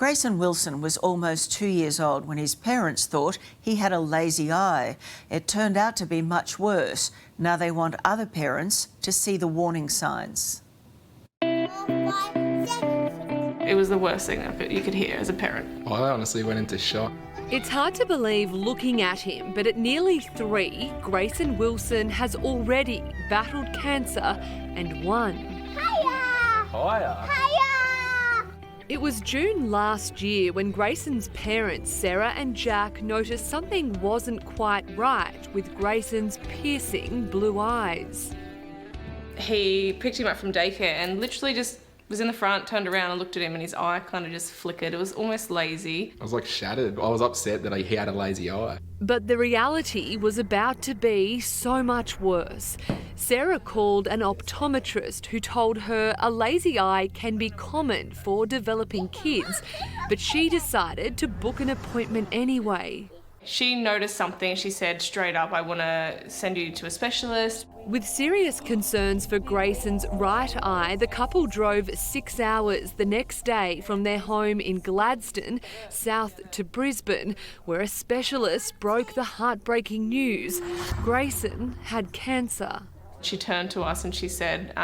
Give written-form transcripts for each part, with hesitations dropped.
Grayson Wilson was almost 2 years old when his parents thought he had a lazy eye. It turned out to be much worse. Now they want other parents to see the warning signs. It was the worst thing that you could hear as a parent. I honestly went into shock. It's hard to believe looking at him, but at nearly 3, Grayson Wilson has already battled cancer and won. Hiya! It was June last year when Grayson's parents, Sarah and Jack, noticed something wasn't quite right with Grayson's piercing blue eyes. He picked him up from daycare and literally just was in the front, turned around and looked at him, and his eye kind of just flickered. It was almost lazy. I was like shattered. I was upset that he had a lazy eye. But the reality was about to be so much worse. Sarah called an optometrist who told her a lazy eye can be common for developing kids, but she decided to book an appointment anyway. She noticed something. She said straight up, I want to send you to a specialist. With serious concerns for Grayson's right eye, the couple drove 6 hours the next day from their home in Gladstone south to Brisbane, where a specialist broke the heartbreaking news. Grayson had cancer. She turned to us and she said,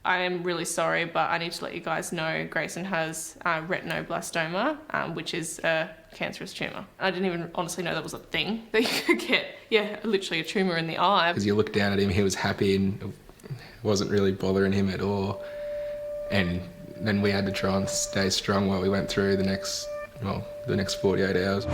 I am really sorry, but I need to let you guys know Grayson has retinoblastoma, which is a cancerous tumour. I didn't even honestly know that was a thing that you could get. Yeah, literally a tumour in the eye. Because you look down at him, he was happy and it wasn't really bothering him at all. And then we had to try and stay strong while we went through the next 48 hours.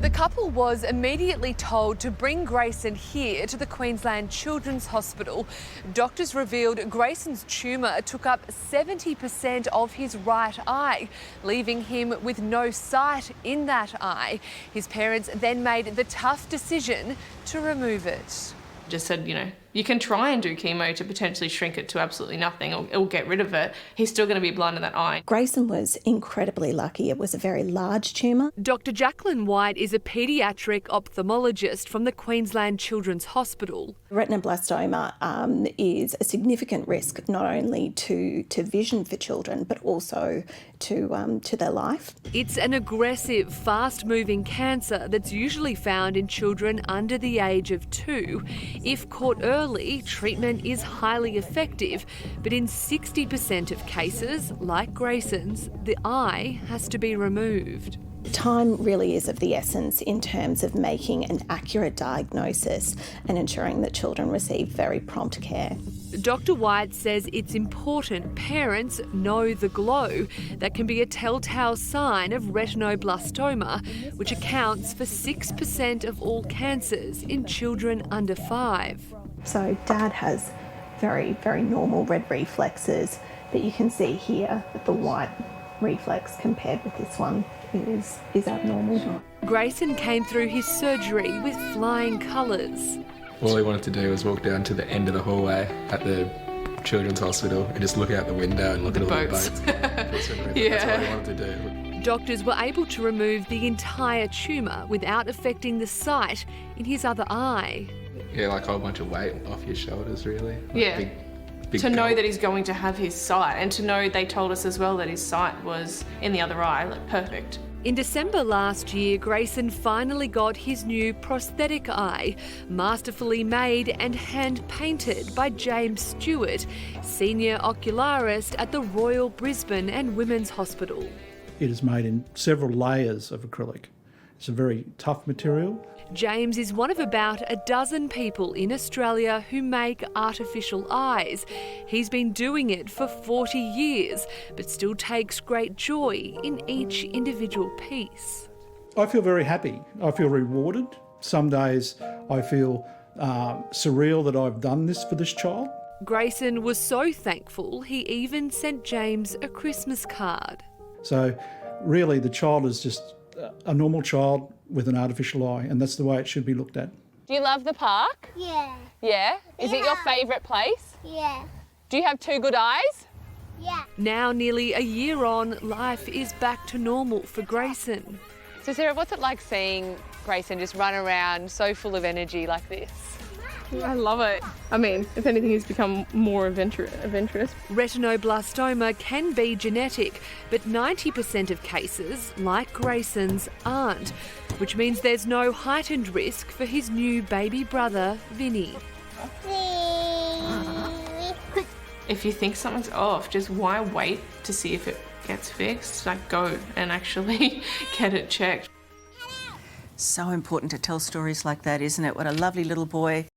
The couple was immediately told to bring Grayson here to the Queensland Children's Hospital. Doctors revealed Grayson's tumour took up 70% of his right eye, leaving him with no sight in that eye. His parents then made the tough decision to remove it. Just said, you can try and do chemo to potentially shrink it to absolutely nothing or get rid of it. He's still going to be blind in that eye. Grayson was incredibly lucky. It was a very large tumour. Dr. Jacqueline White is a paediatric ophthalmologist from the Queensland Children's Hospital. Retinoblastoma is a significant risk not only to vision for children but also to their life. It's an aggressive, fast-moving cancer that's usually found in children under the age of 2. If caught early, treatment is highly effective, but in 60% of cases, like Grayson's, the eye has to be removed. Time really is of the essence in terms of making an accurate diagnosis and ensuring that children receive very prompt care. Dr. White says it's important parents know the glow. That can be a telltale sign of retinoblastoma, which accounts for 6% of all cancers in children under 5. So Dad has very, very normal red reflexes, but you can see here that the white reflex compared with this one is abnormal. Grayson came through his surgery with flying colours. All he wanted to do was walk down to the end of the hallway at the Children's Hospital and just look out the window and look at all the boats. Yeah. That's all he wanted to do. Doctors were able to remove the entire tumour without affecting the sight in his other eye. Yeah, like a whole bunch of weight off your shoulders, really. Like Yeah. Big to know gulp. that he's going to have his sight, and to know they told us as well that his sight was in the other eye, like perfect. In December last year, Grayson finally got his new prosthetic eye, masterfully made and hand-painted by James Stewart, senior ocularist at the Royal Brisbane and Women's Hospital. It is made in several layers of acrylic. It's a very tough material. James is one of about a dozen people in Australia who make artificial eyes. He's been doing it for 40 years, but still takes great joy in each individual piece. I feel very happy. I feel rewarded. Some days I feel surreal that I've done this for this child. Grayson was so thankful he even sent James a Christmas card. So really the child is just a normal child with an artificial eye, and that's the way it should be looked at. Do you love the park? Yeah. Yeah? Is it your favourite place? Yeah. Do you have 2 good eyes? Yeah. Now, nearly a year on, life is back to normal for Grayson. So Sarah, what's it like seeing Grayson just run around so full of energy like this? I love it. I mean, if anything, he's become more of interest. Retinoblastoma can be genetic, but 90% of cases, like Grayson's, aren't, which means there's no heightened risk for his new baby brother, Vinny. If you think something's off, just why wait to see if it gets fixed? Like, go and actually get it checked. So important to tell stories like that, isn't it? What a lovely little boy.